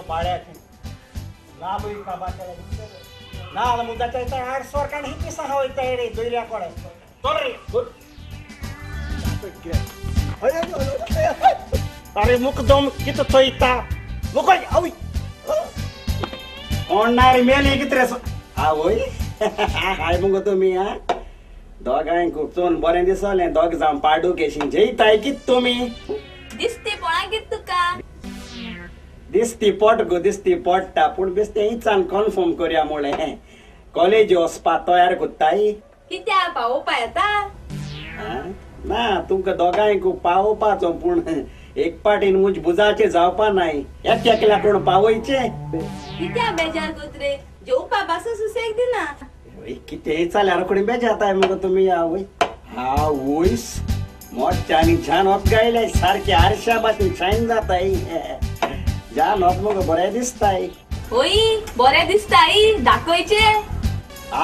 baಳೆaki nalu ikabakela nala mudata ita ar sorkan hipisa hoita ere doiria kore torri अरे मुकदम कित थोइता मुकय आउई ओनार मेले कितरेस आवय हाय मुगो तुम्ही हा दोगांक चोन बरें दिसले दोग जावन पाडू केशी जैताय कित तुम्ही दिसते पळा कित तुका दिसती पोट गो दिसती पोट्टा पूण बेस्ते हिचान कन्फर्म करया मुळे कॉलेज वचपा तयार कोत्ताय कित्या पावोवपा येता ना तुमकां दोगांक पावोवपाचो पूण एक पाटीन मुज बुजाचे जावपा नाय एकट्याक कोण पावयचे कित्या बेजार कोत्रे जेवपा बासो सुसेग दिना किती चाल्यार कोणी बेजाताय मग तुम्ही आवय हा वॉइस मोठ्यानी छान होत गायले सारखे आरशा बाशेन शाईन जाताय जान होत मग बरें दिसताय होय बरें दिसताय दाखोयचे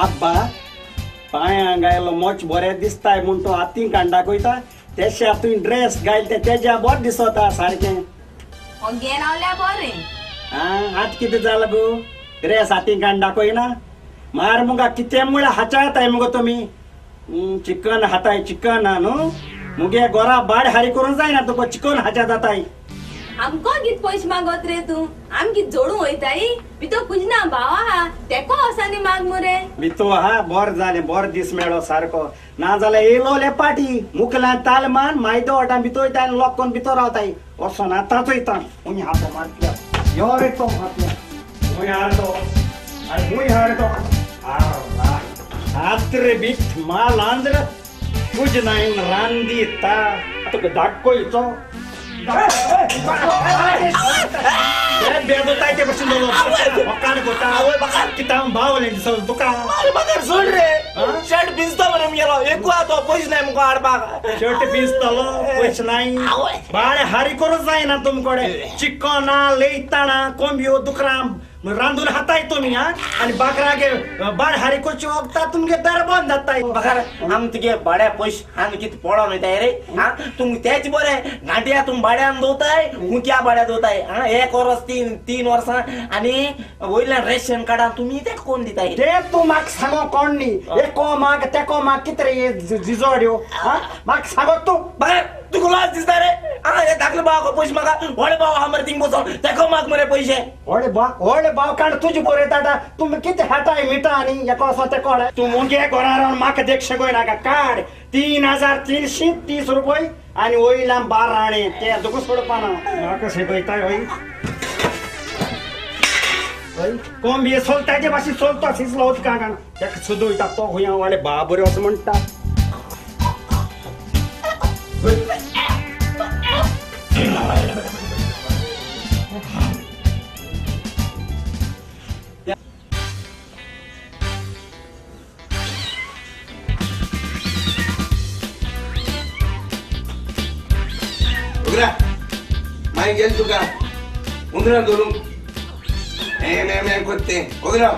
आब्बा पांयां गायलो मोच बरें दिसताय म्हूण तो हातीक काण दाखयता तेशा तुवें ड्रेस घालते तेज्या बोर दिसता सारखें घेन आवल्या बरें आज कितें जालां गो ड्रेस हातीक काण दाखयना मार मुगा कितें म्हळ्यार हाचायताय मुगो तुमी चिकन हाताय चिकन न्हू मुगे गोरा बाड हारी करूंक जायना तुका चिकन हाच्या जाताय आमको कित पयशे मागत रे तू आम कित जोडूं वयताय भितो पुजना भाव आहा तेको असानी माग मुरे भितो हा बोर जालें बोर दीस मेळो सारको ना जाल्यार येयलो लेपाटी मुखल्यान तालमान मायदो वाटान भितो वयता आनी लोक कोण भितर रावताय वचोन आतांच वयता हुंय हातो मारल्या यो रे तो हातल्या हुंय हाडतो आनी हुंय हाडतो आत्रे बीत माल आंध्र तुझ नाईन रांदी ता तुका दाखोयचो बेदोताय ते बसून मकान कोता किता भावले दिसलो तुका सोड रे शर्ट भिजता बरे गेलो एकू आतो पयस नाही मुका हाडपाक शर्ट भिजतलो पयस नाही बाळे हारी करूच जायना तुमकडे चिकना लेयताना कोंबियो दुकराम रांदून हाताय तुम्ही हा आणि बाकरागे बाळ हारी करची वखता तुमगे दरबंद जाताय बघार आम तुगे बाड्या पयस हान कित पडोन वयताय रे हा तुम तेच बरे गांठिया तुम बाड्यान दोताय हुक्या बाड्या दोताय हा 1 वर्स 3 वर्सां आणि वयल्यान रेशन कार्डा तुम्ही ते कोण दिताय ते तू म्हाका सांगो कोण नी एको माग तेको माग कितें रे जिजोड्यो हा म्हाका सांगो तू बघार तुका लाज दिसता रे हा हे धाकले भाव पयस म्हाका व्हडले भाव हा मरे थिंग बसोन तेको माग मरे पयशे व्हडले भाव काण तुझे बरे ताटा तुम्ही किती हाटाय मिटा आणि एका असो ते कोण तू मुगे घरा रावन म्हाका देख शकय नाका काड 3330 रुपये आणि वयल्यान 12 आणे ते दुख सोडपाना म्हाका शिकयताय होय कोंब हे सोलताचे भाशी सोलता सिसलो होत का तेका सुदोयता तो हुया वाले बाबरे असं म्हणटा माय गेल तुका उंदरा धरून हे कोत्ते ओगरा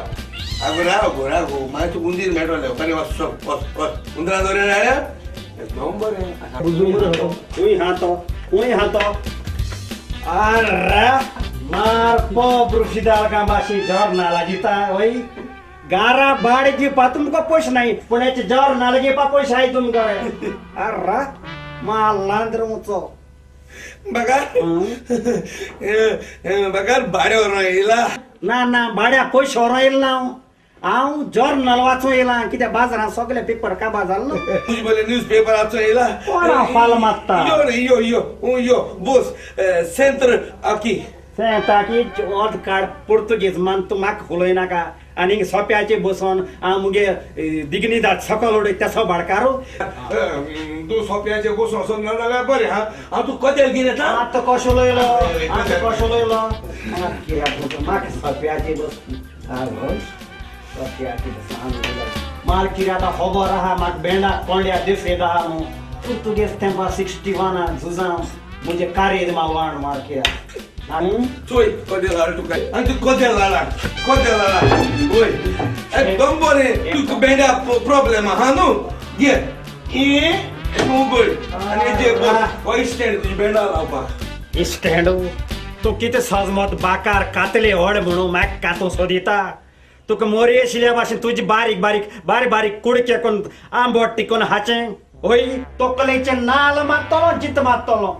आगो माय तू उंदीर मेळटले पण वस उंदरा धरून आल्या नंबर हुई हातो अरे मार पोब्रु सिदाल का बाशी जर नाला जिता वही गारा बाड़ जी पा तुमको पोष नहीं पुणे जर नाला जी पा पोष आहे तुमको अरे माल लांद्रमुचो बघा बघा भाड्यावर येला ना भाड्या पयशे राहील ना हांव जर्नल वाचूं येयला कित्याक बाजारांत सगळे पेपर काबार जालो न्हू तुजे बरे न्यूज पेपर वाचूं येला कोणा फाल मारता यो बोस सेंटर आकी सेंता की ओद काड पुर्तुगीज मान तूं म्हाका उलोय नाका आनी सोप्याचेर बसोन हांव मुगे दिगनीदाद सकल उडय तेसो भाडकारू तू सोप्याचे बसून असो नाल्यार बरें हा तू कदेल कितें आतां कशें उलयलो म्हाका सोप्याचेर बस माल कितें आतां खबर आहा म्हाका बेंडा कोंड्या दिसयत आहा न्हू पुर्तुगेज तेंपा 61 झुजां म्हणजे कारेद मावाण मार कित्याक चोय कदेल हाड तुका आनी तू कदेल जाणा ओय एकदम बरें तुका बेंड्या प्रॉब्लेम आहा न्हू घे तूं बळ आनी जे स्टँड तुजे बेंडा लावपाक स्टँड तू किती सहजमत बाकार कातले व्हड म्हणून म्हाका कातू सोदिता तुका मोरी आशिल्ल्या भाशेन तुजी बारीक बारीक बारीक बारीक कुडके करून आंबट टिकून हाचे होय तोकलेचे नाल मारतलो जित मारतलो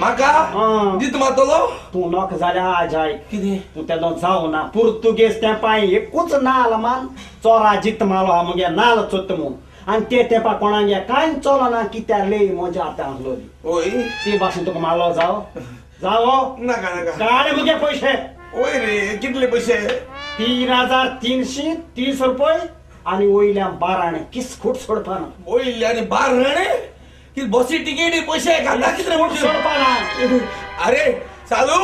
म्हाका हा. जित मारतलो तू नोक जाल्या आजाय कितें तू तेदो जाऊ ना पुर्तुगेज त्या पाय एकूच नाल मान चोरा जित मालो हा मगे नाल चोत म्हूण आणि ते तेपा कोणागे कांय चलो ना कित्याक लय मजा आता आसलोली ओय ती भाशेन तुका मारलो जाओ नाका नाका काडे मुगे पैसे ओय रे कितले पैसे 3,330 रुपये आणि वयल्या 12 किसखूट सोडपाना ओय आणि 12 कि बसी तिकीट पैसे घालता कितले म्हणतो सोडपाना अरे चालू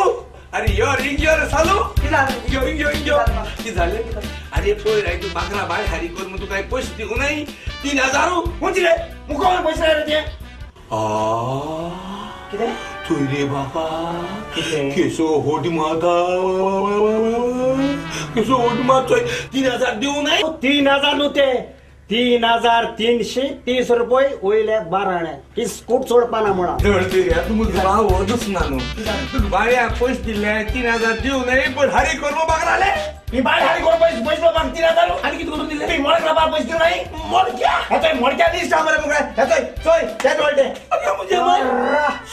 अरे यो रिंग यो रे चालू यो की झाले अरे पोय रे तू बाकरा बाय हारी कर मग तू काय पैसे देऊ नाही 3,000 कोणती रे मुखावर पैसे रे ते किती तू रे बाबा किती? केसो होटी माता केसो होटी माता 3,000 देऊ नाही 3,000 नव्हते 3,330 रुपये वयल्या 12 किसखूट सोडपाना म्हणा दळते रे तू मुझे भाव होतच ना नो तू बाया पैसे दिले 3,000 देऊ नाही पण हारी कर मग बाकरा आले मी बाय हाडी कोण पैसे माग 3,000 आणि किती करून दिले मी मोडकला बा पैसे देऊ नाही मोडक्या ह्याचा मोडक्या लिस्ट आम्हाला मग ह्याचा सोय त्यात वळते अरे म्हणजे मग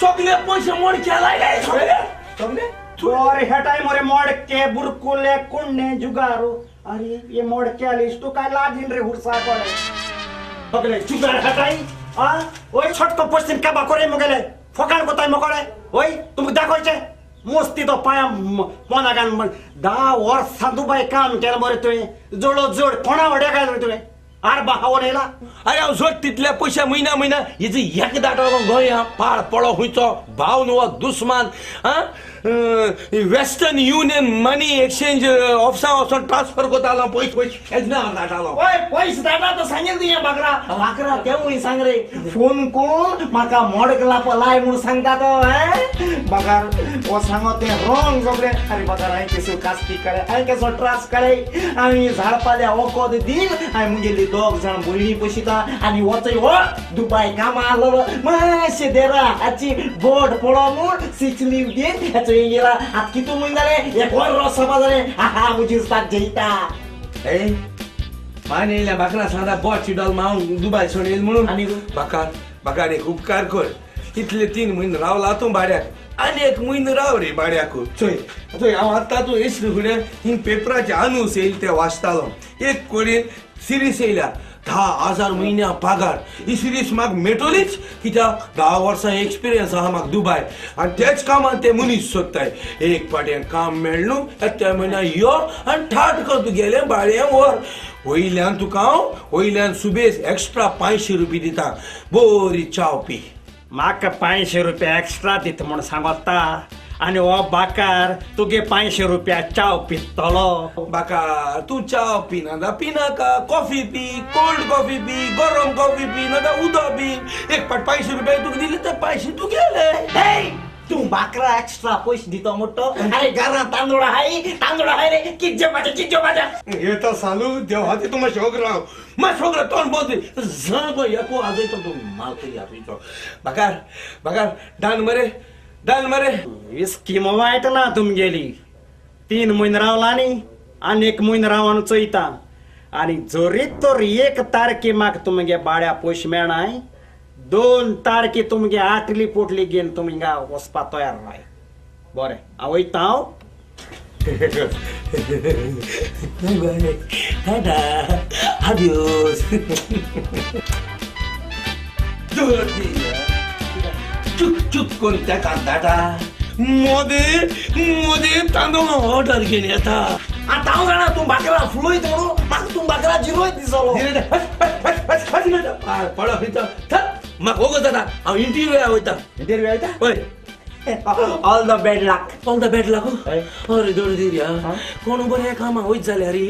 सगळे पैसे मोडक्या लायले सगळे और ह्या टाइम रे मोडके बुरकुले कुंडे जुगारू अरे ये मोडके लिस्ट तू काय लादीन रे हुरसा कोडे बगले जुगार हटाई आ ओय छटको पस्तीन का बाकोरे मगले फोकाण कोताय मकोडे ओय तुम्ही दाखवायचे मस्ती तो पाया पोनागान 10 वर्ष दुबई काम केलं मरे तुवे जोडो जोड कोणा वड्या काय रे तुवे आर बाहाव नेला अरे हांव जोड तितल्या पयशा महिना हेजे एक दाटो गोंया पाळ पळो हुंयचो भाव न्हू दुस्मान वेस्टर्न युनियन मनी एक्सचेंज ऑफिसा वचून ट्रान्सफर कोतालो पयस हेज ना दाटालो ओय पैसे दाटा तो सांगेल तुया बाकरा तेवूय सांग रे फोन करून म्हाका मोडकला पलाय म्हणून सांगता तो बगार ओ सांगो ते रॉंग सगळे अरे बगार हांवें केसो कास्ती करे हांवें केसो ट्रास करे आमी झाडपाल्या ओकोद दिन हांवें मुगेली 2 जाण भयणी पशिता आनी वचय हो दुबय कामा आलो मातशे देरा हाची बोर्ड पळो म्हूण सिचली दीन हाचो गेला आत कितू म्हण जाले एक वर रस सभा जाले आहा मुजी उस्ताद जैता ए मानेल्या बाकरा सादा बॉट चिडल माव दुबय सोडेल म्हणून आणि बाकार एक उपकार कर इतले 3 महिने रावला तू भाड्याक आनी एक महिनो राव रे भाड्याक चोय हांव आतां तूं येसले फुडें हिंग पेपराचे आनूस येयल ते वाचतालो एक कोडेन सिरीज येयल्या 10,000 म्हयन्या पगार ही सिरीज म्हाका मेटोलीच कित्याक 10 वर्सां एक्सपिरियन्स आहा म्हाका दुबय आनी तेच कामान ते मनीस सोदताय एक पाटें काम मेळ्ळ न्हू त्या म्हयन्या यो आनी ठाट कर तुगेले भाड्यां व्हर वयल्यान तुका हांव वयल्यान सुबेज एक्स्ट्रा 500 रुपया दिता बरी चाव पी म्हाका 500 रुपया एक्स्ट्रा दित म्हूण सांगता आनी हो बाकार तुगे 500 रुपया चाव पितलो बाकार तू चाव Pinaka coffee P cold coffee P गरम कॉफी पी नाका उदक पी एक पाट 500 रुपया तुका दिले ते 500 तू गेले तू बाकरा एक्स्ट्रा पैसे दितो म्हणतो अरे घरात तांदूळ हाय रे किज्जे माझ्या येता सालू देव हाती तू मा शोगरा तोंड बोलते जागो याको आजयतो तू माल तरी आपीचो बाकार डान मरे स्कीम वायट ना तुमगेली 3 महिने रावला न्ही आनी 1 महिनो रावन चोयता आनी जोरी तर 1 तारखे म्हाका तुमगे बाड्या पयशे मेळनाय 2 तारखे तुमगे आटली पोटली घेवन तुमगे वचपा तयार राय बरें हांव वयता हांव बाय टाटा adios चुक कोण त्या कांदाटा मोदे तांदूळ ऑर्डर केली आता आता हांव जाणा तूं बाकरा फ्लोयत म्हणून म्हाका तूं बाकरा जिरोयत दिसलो पडो म्हाका वगत जाता हांव इंटरव्यू वयता इंटरव्यू वयता पळय ऑल द बेड लक अरे दोन दिर्या कोण बरें कामा वयत जाल्यार रे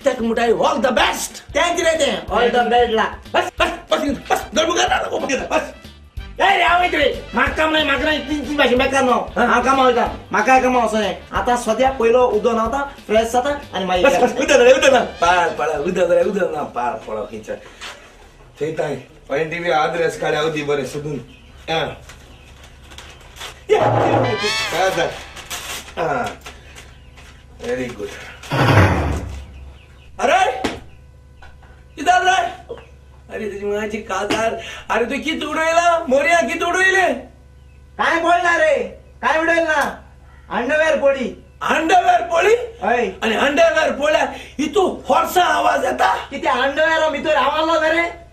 तेका म्हणटाय ऑल द बेस्ट थँक रे ते ऑल द बेड लक बस ए रे हांव वयता रे म्हाका काम नाही ती भाशे बेकार न्हू हांव कामा वयता म्हाकाय कामा वचों आतां सद्या पयलो उदक न्हावता फ्रेश जाता आनी मागीर उदक ना पार पडा उदक ना पार पडो खंयच्या थंयताय टीव्ही आद्रेस काड्या उदी बरें सोदून काय व्हेरी गुड. अरे किती रे? अरे तुझी माझी कादार. अरे तू किती उडवला मोर्या, किती उडवले? काय बोलणार रे? काय उडेल ना? अंडरवेअर पोळी. अंडरवेअर पोळी हय. आणि अंडरवेअर पोळ्या इथू horsa आवाज येता. किती अंडरवेअर भितर आवाज रे?